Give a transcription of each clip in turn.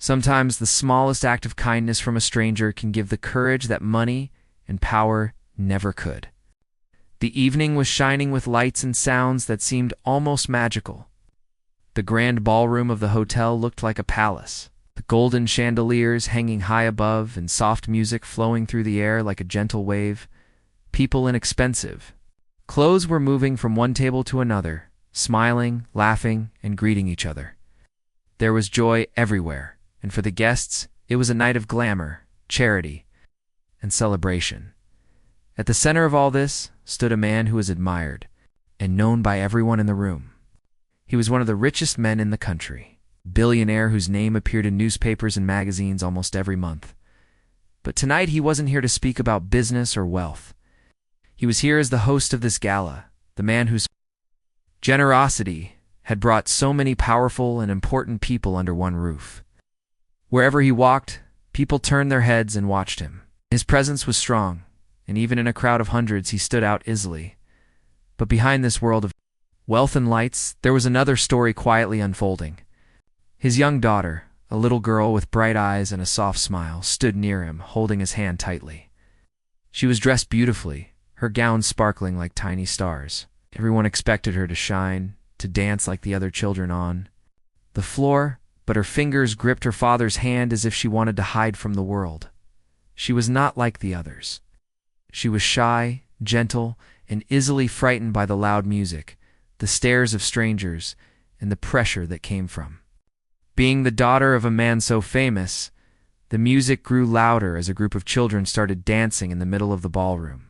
Sometimes the smallest act of kindness from a stranger can give the courage that money and power never could. The evening was shining with lights and sounds that seemed almost magical. The grand ballroom of the hotel looked like a palace, the golden chandeliers hanging high above and soft music flowing through the air like a gentle wave. People inexpensive. Clothes were moving from one table to another, smiling, laughing, and greeting each other. There was joy everywhere, and for the guests, it was a night of glamour, charity, and celebration. At the center of all this stood a man who was admired and known by everyone in the room. He was one of the richest men in the country, billionaire whose name appeared in newspapers and magazines almost every month. But tonight he wasn't here to speak about business or wealth. He was here as the host of this gala, the man whose generosity had brought so many powerful and important people under one roof. Wherever he walked, people turned their heads and watched him. His presence was strong, and even in a crowd of hundreds he stood out easily. But behind this world of wealth and lights, there was another story quietly unfolding. His young daughter, a little girl with bright eyes and a soft smile, stood near him, holding his hand tightly. She was dressed beautifully, her gown sparkling like tiny stars. Everyone expected her to shine, to dance like the other children on the floor, but her fingers gripped her father's hand as if she wanted to hide from the world. She was not like the others. She was shy, gentle, and easily frightened by the loud music, the stares of strangers, and the pressure that came from being the daughter of a man so famous. The music grew louder as a group of children started dancing in the middle of the ballroom.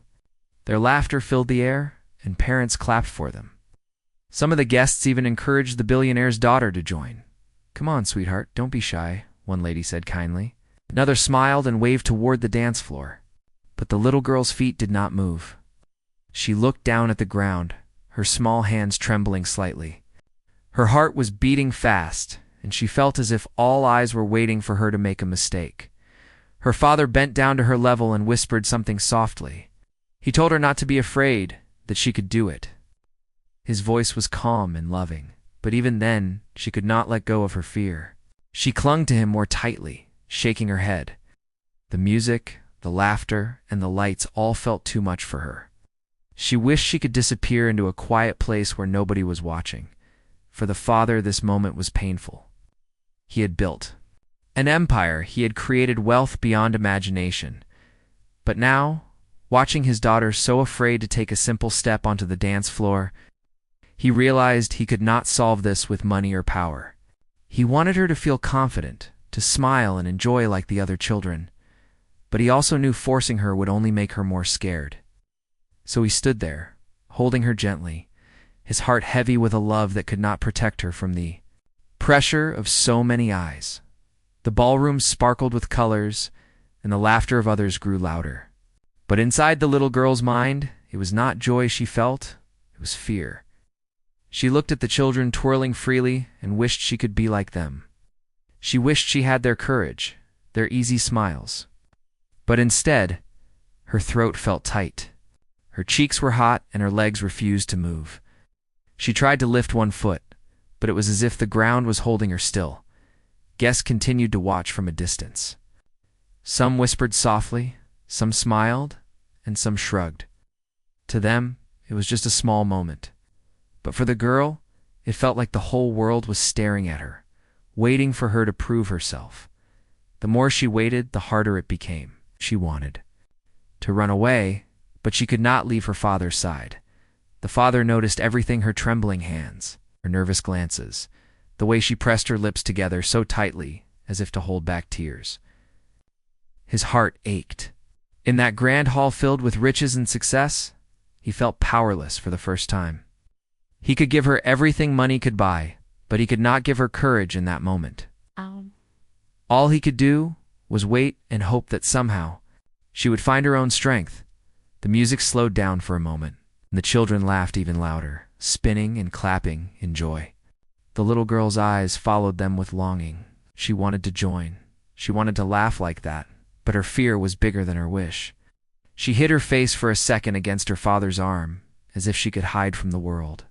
Their laughter filled the air, and parents clapped for them. Some of the guests even encouraged the billionaire's daughter to join. "Come on, sweetheart, don't be shy," one lady said kindly. Another smiled and waved toward the dance floor. But the little girl's feet did not move. She looked down at the ground, her small hands trembling slightly. Her heart was beating fast, and she felt as if all eyes were waiting for her to make a mistake. Her father bent down to her level and whispered something softly. He told her not to be afraid, that she could do it. His voice was calm and loving, but even then, she could not let go of her fear. She clung to him more tightly, shaking her head. The music, the laughter, and the lights all felt too much for her. She wished she could disappear into a quiet place where nobody was watching. For the father, this moment was painful. He had built an empire, he had created wealth beyond imagination. But now, watching his daughter so afraid to take a simple step onto the dance floor, he realized he could not solve this with money or power. He wanted her to feel confident, to smile and enjoy like the other children. But he also knew forcing her would only make her more scared. So he stood there, holding her gently, his heart heavy with a love that could not protect her from the pressure of so many eyes. The ballroom sparkled with colors, and the laughter of others grew louder. But inside the little girl's mind, it was not joy she felt, it was fear. She looked at the children twirling freely and wished she could be like them. She wished she had their courage, their easy smiles. But instead, her throat felt tight. Her cheeks were hot and her legs refused to move. She tried to lift one foot, but it was as if the ground was holding her still. Guests continued to watch from a distance. Some whispered softly, some smiled, and some shrugged. To them, it was just a small moment. But for the girl, it felt like the whole world was staring at her, waiting for her to prove herself. The more she waited, the harder it became. She wanted to run away, but she could not leave her father's side. The father noticed everything: her trembling hands, her nervous glances, the way she pressed her lips together so tightly as if to hold back tears. His heart ached. In that grand hall filled with riches and success, he felt powerless for the first time. He could give her everything money could buy, but he could not give her courage in that moment. All he could do was wait and hope that somehow she would find her own strength. The music slowed down for a moment, and the children laughed even louder, spinning and clapping in joy. The little girl's eyes followed them with longing. She wanted to join. She wanted to laugh like that, but her fear was bigger than her wish. She hid her face for a second against her father's arm, as if she could hide from the world.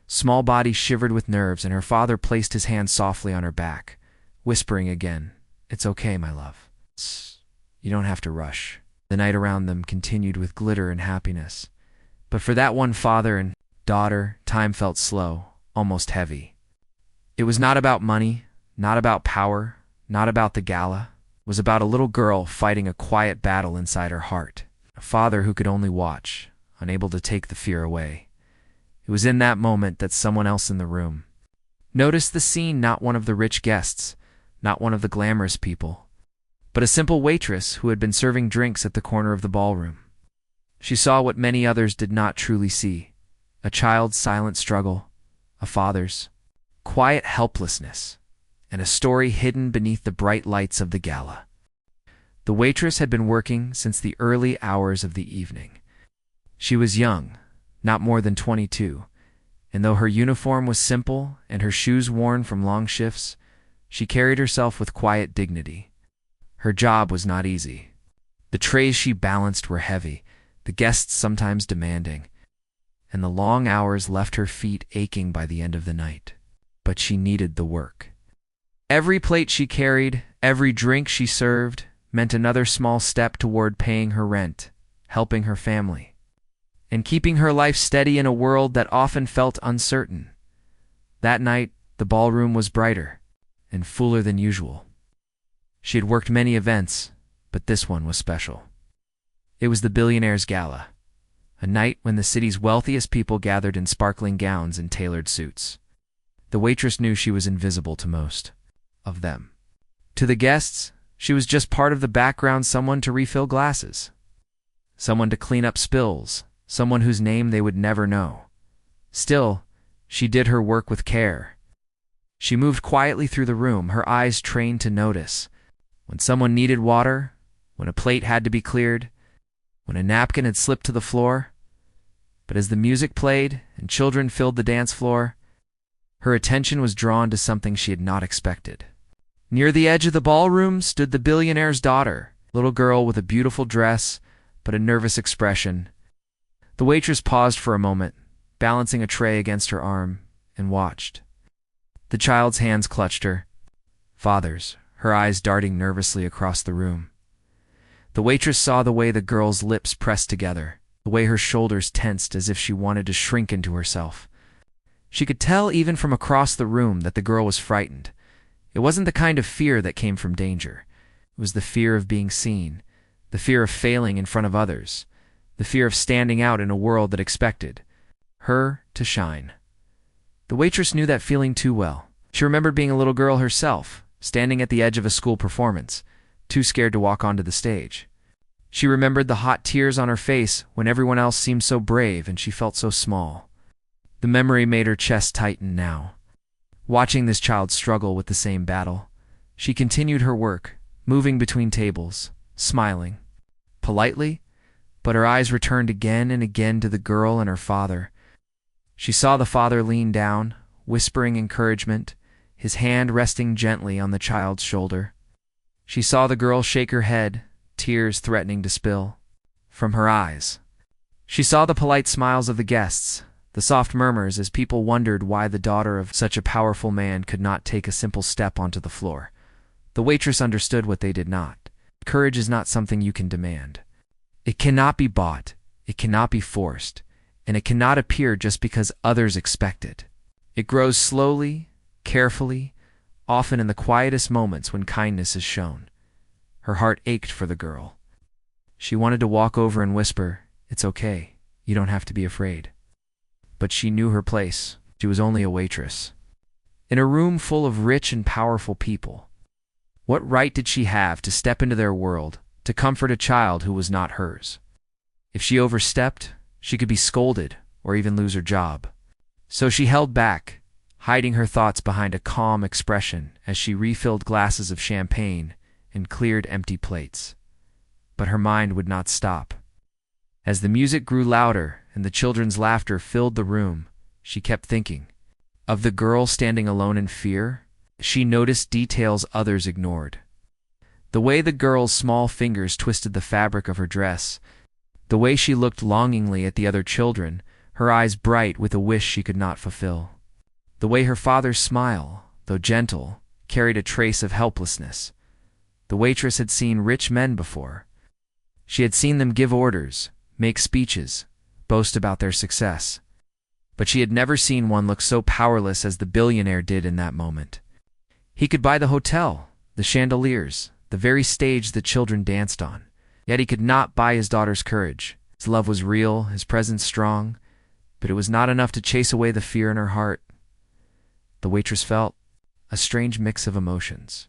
Small body shivered with nerves, and her father placed his hand softly on her back, whispering again, "It's okay, my love. You don't have to rush." The night around them continued with glitter and happiness. But for that one father and daughter, time felt slow, almost heavy. It was not about money, not about power, not about the gala. It was about a little girl fighting a quiet battle inside her heart. A father who could only watch, unable to take the fear away. It was in that moment that someone else in the room noticed the scene, not one of the rich guests, not one of the glamorous people, but a simple waitress who had been serving drinks at the corner of the ballroom. She saw what many others did not truly see: a child's silent struggle, a father's quiet helplessness, and a story hidden beneath the bright lights of the gala. The waitress had been working since the early hours of the evening. She was young, not more than 22, and though her uniform was simple and her shoes worn from long shifts, she carried herself with quiet dignity. Her job was not easy. The trays she balanced were heavy, the guests sometimes demanding, and the long hours left her feet aching by the end of the night. But she needed the work. Every plate she carried, every drink she served, meant another small step toward paying her rent, helping her family, and keeping her life steady in a world that often felt uncertain. That night, the ballroom was brighter and fuller than usual. She had worked many events, but this one was special. It was the Billionaire's Gala, a night when the city's wealthiest people gathered in sparkling gowns and tailored suits. The waitress knew she was invisible to most of them. To the guests, she was just part of the background, someone to refill glasses, someone to clean up spills, someone whose name they would never know. Still, she did her work with care. She moved quietly through the room, her eyes trained to notice when someone needed water, when a plate had to be cleared, when a napkin had slipped to the floor. But as the music played and children filled the dance floor, her attention was drawn to something she had not expected. Near the edge of the ballroom stood the billionaire's daughter, a little girl with a beautiful dress but a nervous expression. The waitress paused for a moment, balancing a tray against her arm, and watched. The child's hands clutched her father's, her eyes darting nervously across the room. The waitress saw the way the girl's lips pressed together, the way her shoulders tensed as if she wanted to shrink into herself. She could tell even from across the room that the girl was frightened. It wasn't the kind of fear that came from danger. It was the fear of being seen, the fear of failing in front of others, the fear of standing out in a world that expected her to shine. The waitress knew that feeling too well. She remembered being a little girl herself, standing at the edge of a school performance, too scared to walk onto the stage. She remembered the hot tears on her face when everyone else seemed so brave and she felt so small. The memory made her chest tighten now. Watching this child struggle with the same battle, she continued her work, moving between tables, smiling, politely, but her eyes returned again and again to the girl and her father. She saw the father lean down, whispering encouragement, his hand resting gently on the child's shoulder. She saw the girl shake her head, tears threatening to spill from her eyes. She saw the polite smiles of the guests, the soft murmurs as people wondered why the daughter of such a powerful man could not take a simple step onto the floor. The waitress understood what they did not. Courage is not something you can demand. It cannot be bought, it cannot be forced, and it cannot appear just because others expect it. It grows slowly, carefully, often in the quietest moments when kindness is shown. Her heart ached for the girl. She wanted to walk over and whisper, "It's okay, you don't have to be afraid." But she knew her place. She was only a waitress. In a room full of rich and powerful people, what right did she have to step into their world, to comfort a child who was not hers? If she overstepped, she could be scolded or even lose her job. So she held back, hiding her thoughts behind a calm expression as she refilled glasses of champagne and cleared empty plates. But her mind would not stop. As the music grew louder and the children's laughter filled the room, she kept thinking of the girl standing alone in fear. She noticed details others ignored. The way the girl's small fingers twisted the fabric of her dress, the way she looked longingly at the other children, her eyes bright with a wish she could not fulfill. The way her father's smile, though gentle, carried a trace of helplessness. The waitress had seen rich men before. She had seen them give orders, make speeches, boast about their success. But she had never seen one look so powerless as the billionaire did in that moment. He could buy the hotel, the chandeliers, the very stage the children danced on. Yet he could not buy his daughter's courage. His love was real, his presence strong, but it was not enough to chase away the fear in her heart. The waitress felt a strange mix of emotions.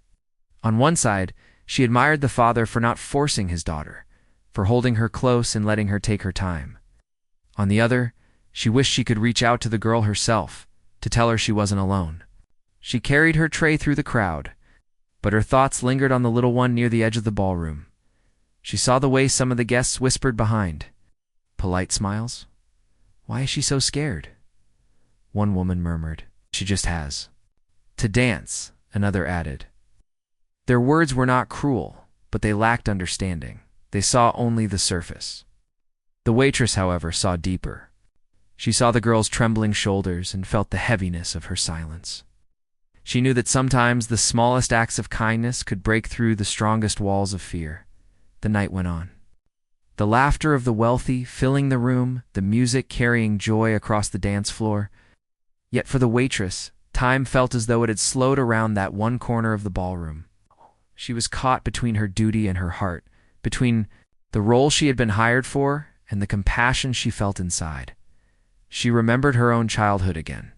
On one side, she admired the father for not forcing his daughter, for holding her close and letting her take her time. On the other, she wished she could reach out to the girl herself, to tell her she wasn't alone. She carried her tray through the crowd, but her thoughts lingered on the little one near the edge of the ballroom. She saw the way some of the guests whispered behind. Polite smiles? Why is she so scared? One woman murmured. She just has to dance, another added. Their words were not cruel, but they lacked understanding. They saw only the surface. The waitress, however, saw deeper. She saw the girl's trembling shoulders and felt the heaviness of her silence. She knew that sometimes the smallest acts of kindness could break through the strongest walls of fear. The night went on. The laughter of the wealthy filling the room, the music carrying joy across the dance floor. Yet for the waitress, time felt as though it had slowed around that one corner of the ballroom. She was caught between her duty and her heart, between the role she had been hired for and the compassion she felt inside. She remembered her own childhood again.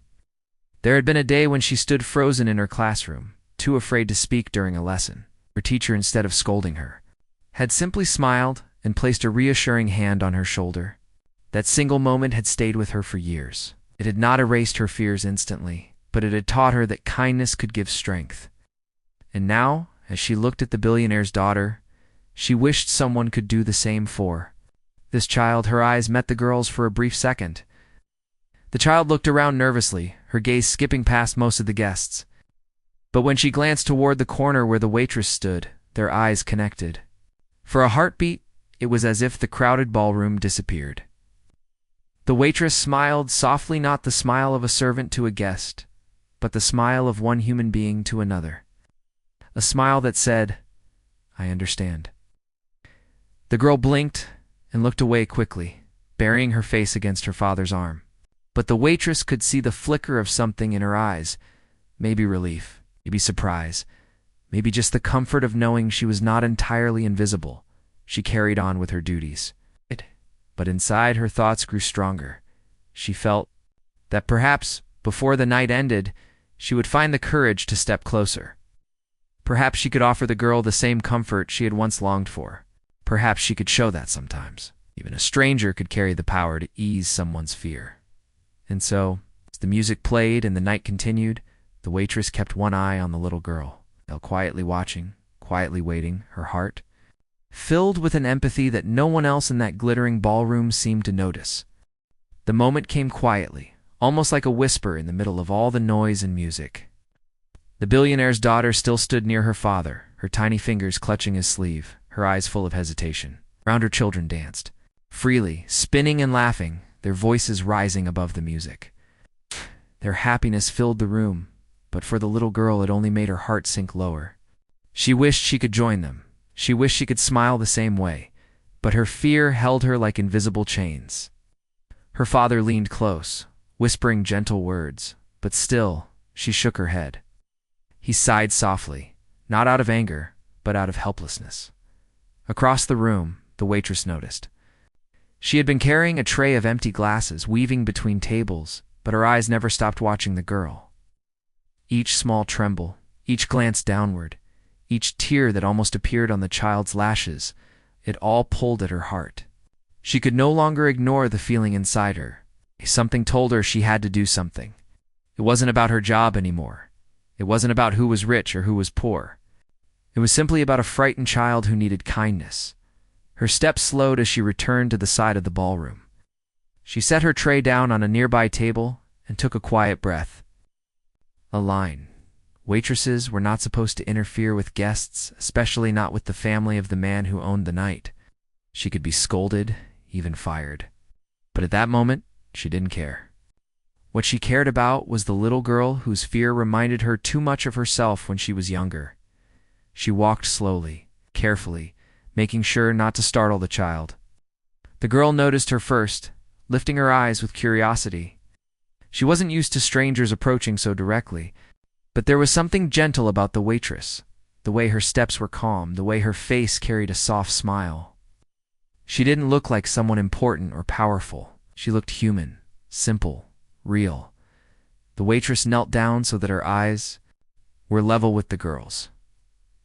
There had been a day when she stood frozen in her classroom, too afraid to speak during a lesson. Her teacher, instead of scolding her, had simply smiled and placed a reassuring hand on her shoulder. That single moment had stayed with her for years. It had not erased her fears instantly, but it had taught her that kindness could give strength. And now, as she looked at the billionaire's daughter, she wished someone could do the same for this child. Her eyes met the girl's for a brief second. The child looked around nervously, her gaze skipping past most of the guests. But when she glanced toward the corner where the waitress stood, their eyes connected. For a heartbeat, it was as if the crowded ballroom disappeared. The waitress smiled softly, not the smile of a servant to a guest, but the smile of one human being to another. A smile that said, "I understand." The girl blinked and looked away quickly, burying her face against her father's arm. But the waitress could see the flicker of something in her eyes, maybe relief, maybe surprise, maybe just the comfort of knowing she was not entirely invisible. She carried on with her duties. But inside, her thoughts grew stronger. She felt that perhaps, before the night ended, she would find the courage to step closer. Perhaps she could offer the girl the same comfort she had once longed for. Perhaps she could show that sometimes. Even a stranger could carry the power to ease someone's fear. And so, as the music played and the night continued, the waitress kept one eye on the little girl, quietly watching, quietly waiting, her heart filled with an empathy that no one else in that glittering ballroom seemed to notice. The moment came quietly, almost like a whisper in the middle of all the noise and music. The billionaire's daughter still stood near her father, her tiny fingers clutching his sleeve, her eyes full of hesitation. Around her, children danced, freely, spinning and laughing, their voices rising above the music. Their happiness filled the room, but for the little girl it only made her heart sink lower. She wished she could join them. She wished she could smile the same way, but her fear held her like invisible chains. Her father leaned close, whispering gentle words, but still, she shook her head. He sighed softly, not out of anger, but out of helplessness. Across the room, the waitress noticed. She had been carrying a tray of empty glasses, weaving between tables, but her eyes never stopped watching the girl. Each small tremble, each glance downward, each tear that almost appeared on the child's lashes, it all pulled at her heart. She could no longer ignore the feeling inside her. Something told her she had to do something. It wasn't about her job anymore. It wasn't about who was rich or who was poor. It was simply about a frightened child who needed kindness. Her steps slowed as she returned to the side of the ballroom. She set her tray down on a nearby table and took a quiet breath. A line. Waitresses were not supposed to interfere with guests, especially not with the family of the man who owned the night. She could be scolded, even fired. But at that moment, she didn't care. What she cared about was the little girl whose fear reminded her too much of herself when she was younger. She walked slowly, carefully, making sure not to startle the child. The girl noticed her first, lifting her eyes with curiosity. She wasn't used to strangers approaching so directly, but there was something gentle about the waitress, the way her steps were calm, the way her face carried a soft smile. She didn't look like someone important or powerful. She looked human, simple, real. The waitress knelt down so that her eyes were level with the girl's.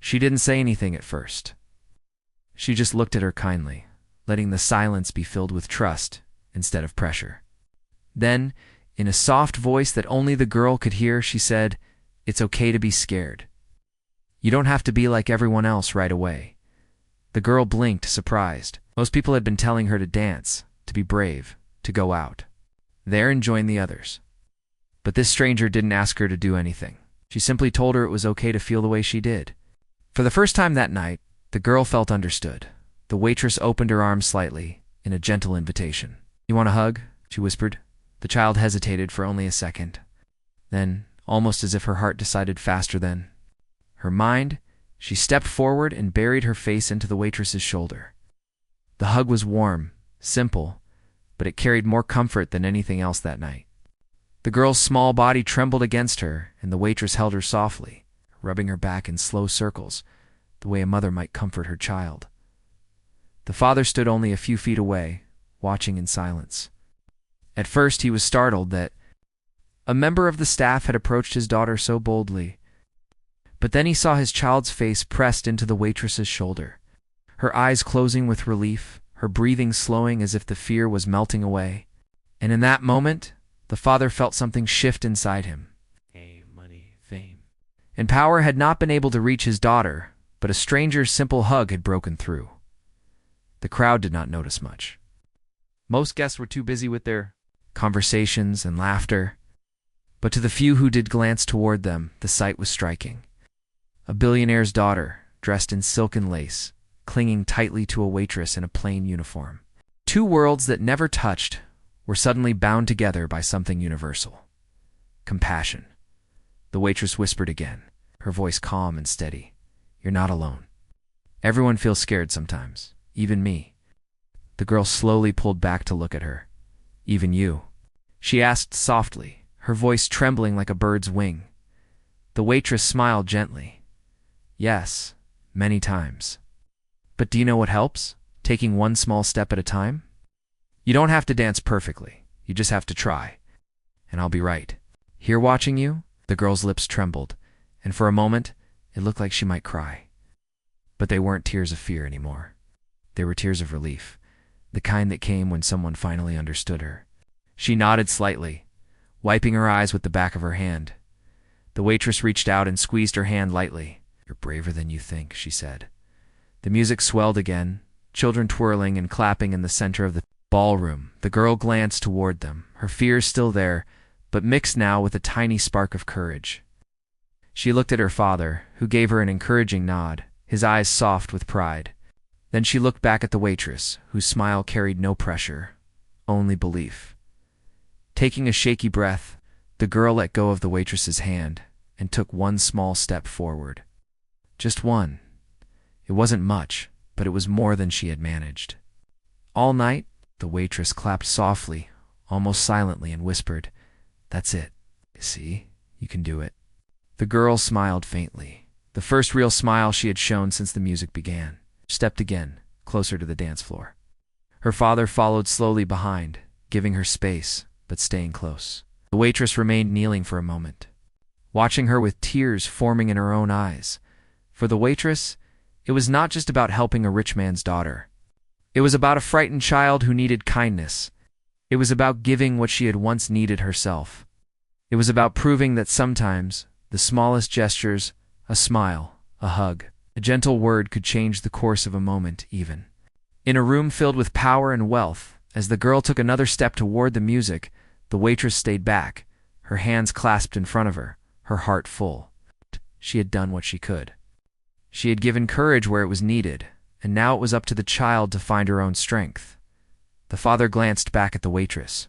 She didn't say anything at first. She just looked at her kindly, letting the silence be filled with trust instead of pressure. Then, in a soft voice that only the girl could hear, she said, "It's okay to be scared. You don't have to be like everyone else right away." The girl blinked, surprised. Most people had been telling her to dance, to be brave, to go out there and join the others. But this stranger didn't ask her to do anything. She simply told her it was okay to feel the way she did. For the first time that night, the girl felt understood. The waitress opened her arms slightly, in a gentle invitation. "You want a hug?" she whispered. The child hesitated for only a second. Then, almost as if her heart decided faster than her mind, she stepped forward and buried her face into the waitress's shoulder. The hug was warm, simple, but it carried more comfort than anything else that night. The girl's small body trembled against her, and the waitress held her softly, rubbing her back in slow circles, the way a mother might comfort her child. The father stood only a few feet away, watching in silence. At first he was startled that a member of the staff had approached his daughter so boldly. But then he saw his child's face pressed into the waitress's shoulder, her eyes closing with relief, her breathing slowing as if the fear was melting away. And in that moment, the father felt something shift inside him. Money, fame, and power had not been able to reach his daughter, but a stranger's simple hug had broken through. The crowd did not notice much. Most guests were too busy with their conversations and laughter. But to the few who did glance toward them, the sight was striking. A billionaire's daughter, dressed in silk and lace, clinging tightly to a waitress in a plain uniform. Two worlds that never touched were suddenly bound together by something universal. Compassion. The waitress whispered again, her voice calm and steady. "You're not alone. Everyone feels scared sometimes, even me." The girl slowly pulled back to look at her. "Even you?" she asked softly, her voice trembling like a bird's wing. The waitress smiled gently. "Yes, many times. But do you know what helps? Taking one small step at a time? You don't have to dance perfectly. You just have to try. And I'll be right here watching you." The girl's lips trembled, and for a moment, it looked like she might cry. But they weren't tears of fear anymore. They were tears of relief, the kind that came when someone finally understood her. She nodded slightly, wiping her eyes with the back of her hand. The waitress reached out and squeezed her hand lightly. "You're braver than you think," she said. The music swelled again, children twirling and clapping in the center of the ballroom. The girl glanced toward them, her fears still there, but mixed now with a tiny spark of courage. She looked at her father, who gave her an encouraging nod, his eyes soft with pride. Then she looked back at the waitress, whose smile carried no pressure, only belief. Taking a shaky breath, the girl let go of the waitress's hand and took one small step forward. Just one. It wasn't much, but it was more than she had managed. All night, the waitress clapped softly, almost silently, and whispered, "That's it. See, you can do it." The girl smiled faintly, the first real smile she had shown since the music began. Stepped again, closer to the dance floor. Her father followed slowly behind, giving her space, but staying close. The waitress remained kneeling for a moment, watching her with tears forming in her own eyes. For the waitress, it was not just about helping a rich man's daughter. It was about a frightened child who needed kindness. It was about giving what she had once needed herself. It was about proving that sometimes, the smallest gestures, a smile, a hug, a gentle word could change the course of a moment even. In a room filled with power and wealth, as the girl took another step toward the music, the waitress stayed back, her hands clasped in front of her, her heart full. She had done what she could. She had given courage where it was needed, and now it was up to the child to find her own strength. The father glanced back at the waitress,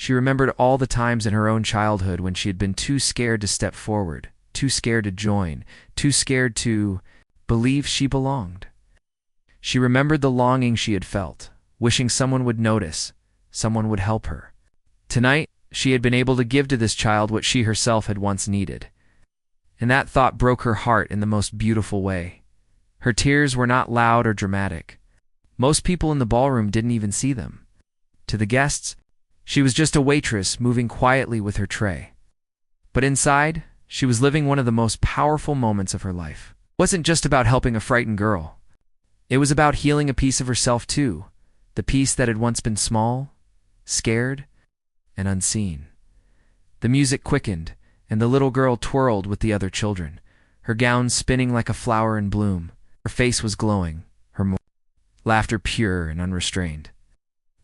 She remembered all the times in her own childhood when she had been too scared to step forward, too scared to join, too scared to believe she belonged. She remembered the longing she had felt, wishing someone would notice, someone would help her. Tonight, she had been able to give to this child what she herself had once needed. And that thought broke her heart in the most beautiful way. Her tears were not loud or dramatic. Most people in the ballroom didn't even see them. To the guests, she was just a waitress moving quietly with her tray. But inside, she was living one of the most powerful moments of her life. It wasn't just about helping a frightened girl. It was about healing a piece of herself too, the piece that had once been small, scared, and unseen. The music quickened, and the little girl twirled with the other children, her gown spinning like a flower in bloom. Her face was glowing, her laughter pure and unrestrained.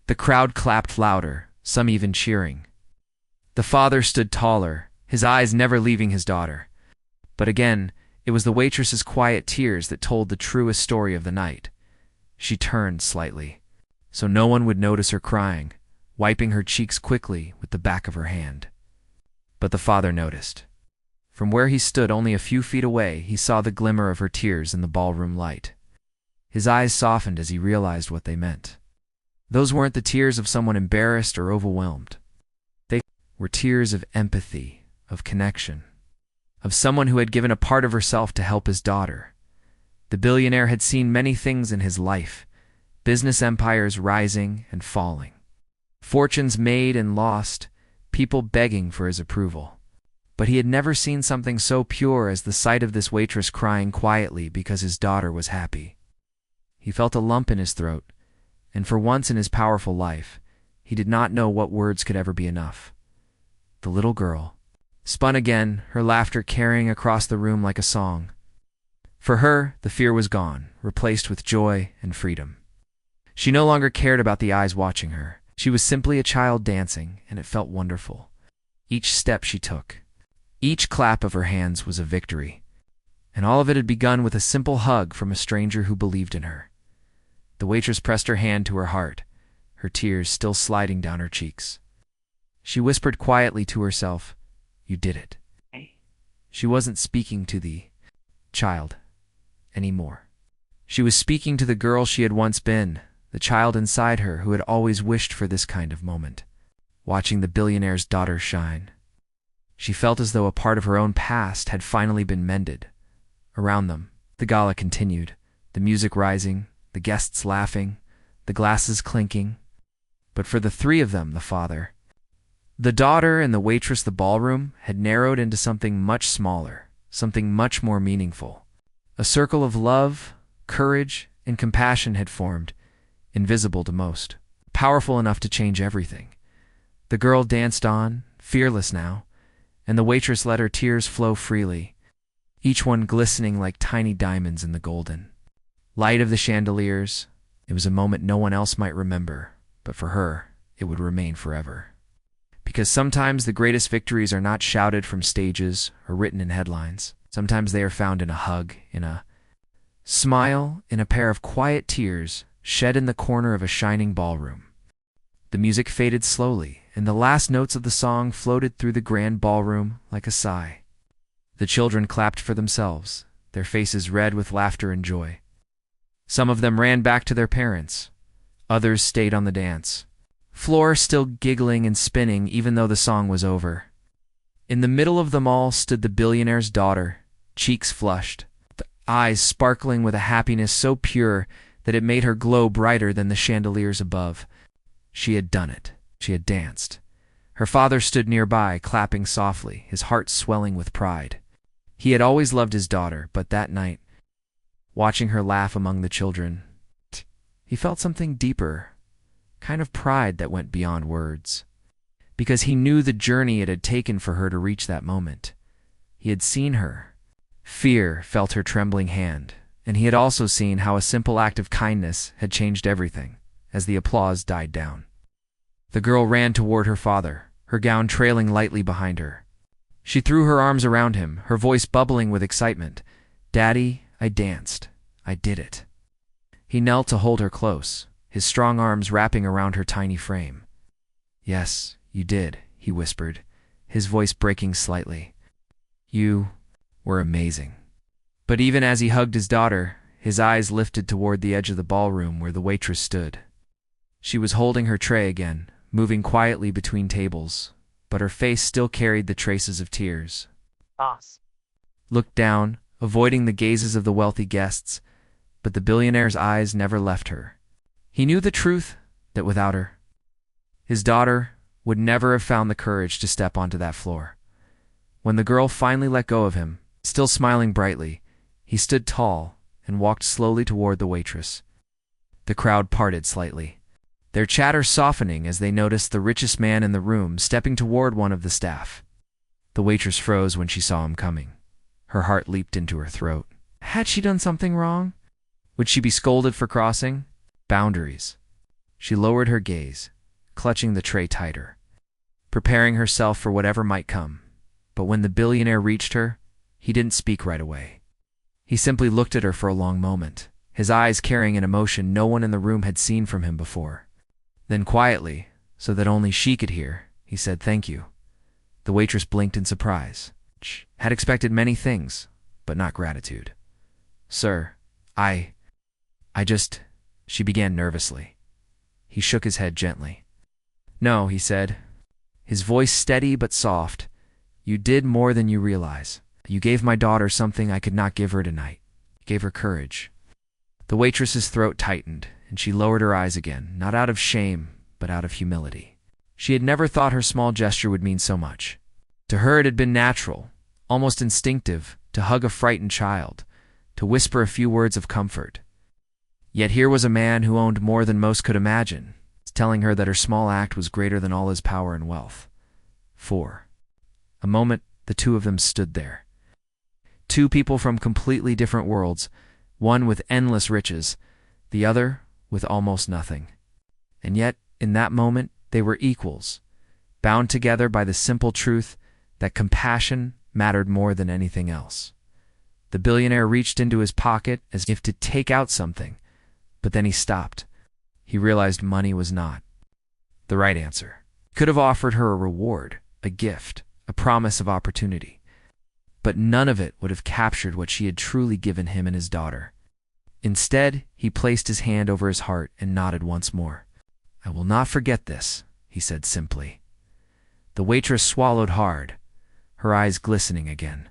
The crowd clapped louder, some even cheering. The father stood taller, his eyes never leaving his daughter. But again, it was the waitress's quiet tears that told the truest story of the night. She turned slightly, so no one would notice her crying, wiping her cheeks quickly with the back of her hand. But the father noticed. From where he stood only a few feet away, he saw the glimmer of her tears in the ballroom light. His eyes softened as he realized what they meant. Those weren't the tears of someone embarrassed or overwhelmed. They were tears of empathy, of connection, of someone who had given a part of herself to help his daughter. The billionaire had seen many things in his life, business empires rising and falling, fortunes made and lost, people begging for his approval. But he had never seen something so pure as the sight of this waitress crying quietly because his daughter was happy. He felt a lump in his throat, and for once in his powerful life, he did not know what words could ever be enough. The little girl spun again, her laughter carrying across the room like a song. For her, the fear was gone, replaced with joy and freedom. She no longer cared about the eyes watching her. She was simply a child dancing, and it felt wonderful. Each step she took, each clap of her hands was a victory, and all of it had begun with a simple hug from a stranger who believed in her. The waitress pressed her hand to her heart, her tears still sliding down her cheeks. She whispered quietly to herself, "You did it." She wasn't speaking to the child anymore. She was speaking to the girl she had once been, the child inside her who had always wished for this kind of moment, watching the billionaire's daughter shine. She felt as though a part of her own past had finally been mended. Around them, the gala continued, the music rising, the guests laughing, the glasses clinking. But for the three of them, the father, the daughter, and the waitress, the ballroom had narrowed into something much smaller, something much more meaningful. A circle of love, courage, and compassion had formed, invisible to most, powerful enough to change everything. The girl danced on, fearless now, and the waitress let her tears flow freely, each one glistening like tiny diamonds in the golden light of the chandeliers. It was a moment no one else might remember, but for her, it would remain forever. Because sometimes the greatest victories are not shouted from stages or written in headlines. Sometimes they are found in a hug, in a smile, in a pair of quiet tears shed in the corner of a shining ballroom. The music faded slowly, and the last notes of the song floated through the grand ballroom like a sigh. The children clapped for themselves, their faces red with laughter and joy. Some of them ran back to their parents. Others stayed on the dance floor, still giggling and spinning even though the song was over. In the middle of them all stood the billionaire's daughter, cheeks flushed, eyes sparkling with a happiness so pure that it made her glow brighter than the chandeliers above. She had done it. She had danced. Her father stood nearby, clapping softly, his heart swelling with pride. He had always loved his daughter, but that night, watching her laugh among the children, he felt something deeper, kind of pride that went beyond words. Because he knew the journey it had taken for her to reach that moment. He had seen her. Fear felt her trembling hand, and he had also seen how a simple act of kindness had changed everything as the applause died down. The girl ran toward her father, her gown trailing lightly behind her. She threw her arms around him, her voice bubbling with excitement. "Daddy, I danced. I did it." He knelt to hold her close, his strong arms wrapping around her tiny frame. "Yes, "You did," he whispered, his voice breaking slightly. "You were amazing." But even as he hugged his daughter, his eyes lifted toward the edge of the ballroom where the waitress stood. She was holding her tray again, moving quietly between tables, but her face still carried the traces of tears. Boss. Looked down, avoiding the gazes of the wealthy guests, but the billionaire's eyes never left her. He knew the truth, that without her, his daughter would never have found the courage to step onto that floor. When the girl finally let go of him, still smiling brightly, he stood tall and walked slowly toward the waitress. The crowd parted slightly, their chatter softening as they noticed the richest man in the room stepping toward one of the staff. The waitress froze when she saw him coming. Her heart leaped into her throat. Had she done something wrong? Would she be scolded for crossing boundaries? She lowered her gaze, clutching the tray tighter, preparing herself for whatever might come. But when the billionaire reached her, he didn't speak right away. He simply looked at her for a long moment, his eyes carrying an emotion no one in the room had seen from him before. Then quietly, so that only she could hear, he said, "Thank you." The waitress blinked in surprise. She had expected many things, but not gratitude. "Sir, I just," she began nervously. He shook his head gently. "No," he said, his voice steady but soft. "You did more than you realize. You gave my daughter something I could not give her tonight. You gave her courage." The waitress's throat tightened, and she lowered her eyes again, not out of shame, but out of humility. She had never thought her small gesture would mean so much. To her it had been natural, almost instinctive, to hug a frightened child, to whisper a few words of comfort. Yet here was a man who owned more than most could imagine, telling her that her small act was greater than all his power and wealth. For a moment, the two of them stood there. Two people from completely different worlds, one with endless riches, the other with almost nothing. And yet, in that moment, they were equals, bound together by the simple truth that compassion mattered more than anything else. The billionaire reached into his pocket as if to take out something, but then he stopped. He realized money was not the right answer. He could have offered her a reward, a gift, a promise of opportunity, but none of it would have captured what she had truly given him and his daughter. Instead, he placed his hand over his heart and nodded once more. "I will not forget this," he said simply. The waitress swallowed hard, her eyes glistening again.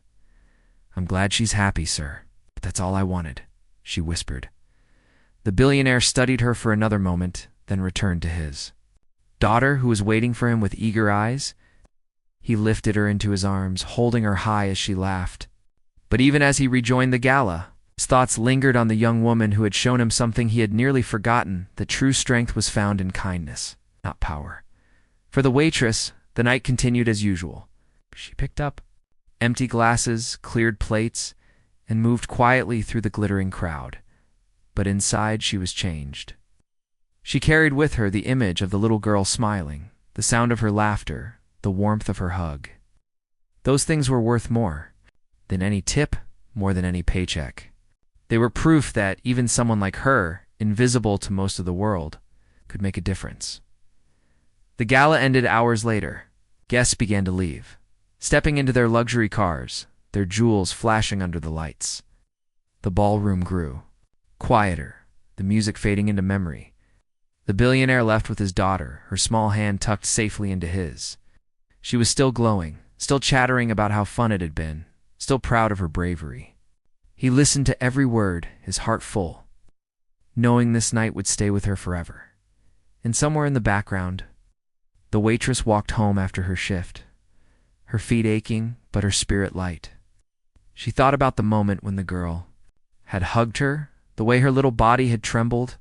"I'm glad she's happy, sir, but that's all I wanted," she whispered. The billionaire studied her for another moment, then returned to his daughter, who was waiting for him with eager eyes. He lifted her into his arms, holding her high as she laughed. But even as he rejoined the gala, his thoughts lingered on the young woman who had shown him something he had nearly forgotten, that true strength was found in kindness, not power. For the waitress, the night continued as usual. She picked up empty glasses, cleared plates, and moved quietly through the glittering crowd. But inside she was changed. She carried with her the image of the little girl smiling, the sound of her laughter, the warmth of her hug. Those things were worth more than any tip, more than any paycheck. They were proof that even someone like her, invisible to most of the world, could make a difference. The gala ended hours later. Guests began to leave, stepping into their luxury cars, their jewels flashing under the lights. The ballroom grew quieter, the music fading into memory. The billionaire left with his daughter, her small hand tucked safely into his. She was still glowing, still chattering about how fun it had been, still proud of her bravery. He listened to every word, his heart full, knowing this night would stay with her forever. And somewhere in the background, the waitress walked home after her shift, her feet aching, but her spirit light. She thought about the moment when the girl had hugged her, the way her little body had trembled,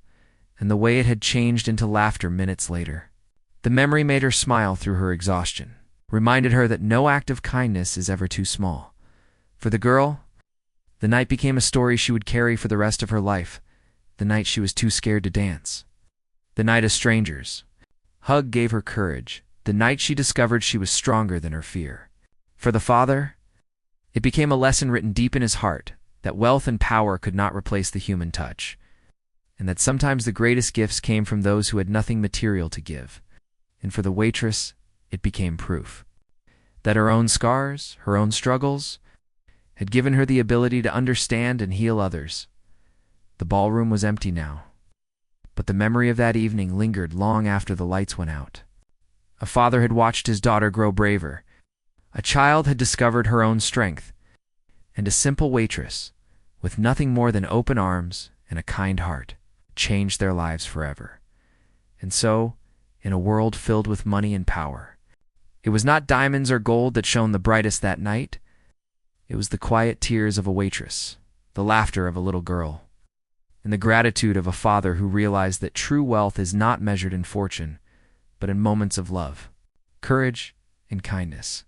and the way it had changed into laughter minutes later. The memory made her smile through her exhaustion, reminded her that no act of kindness is ever too small. For the girl, the night became a story she would carry for the rest of her life, the night she was too scared to dance. The night of strangers. Hug gave her courage, the night she discovered she was stronger than her fear. For the father, it became a lesson written deep in his heart, that wealth and power could not replace the human touch, and that sometimes the greatest gifts came from those who had nothing material to give. And for the waitress, it became proof that her own scars, her own struggles, had given her the ability to understand and heal others. The ballroom was empty now, but the memory of that evening lingered long after the lights went out. A father had watched his daughter grow braver. A child had discovered her own strength, and a simple waitress, with nothing more than open arms and a kind heart, changed their lives forever. And so, in a world filled with money and power, it was not diamonds or gold that shone the brightest that night. It was the quiet tears of a waitress, the laughter of a little girl, and the gratitude of a father who realized that true wealth is not measured in fortune, but in moments of love, courage, and kindness.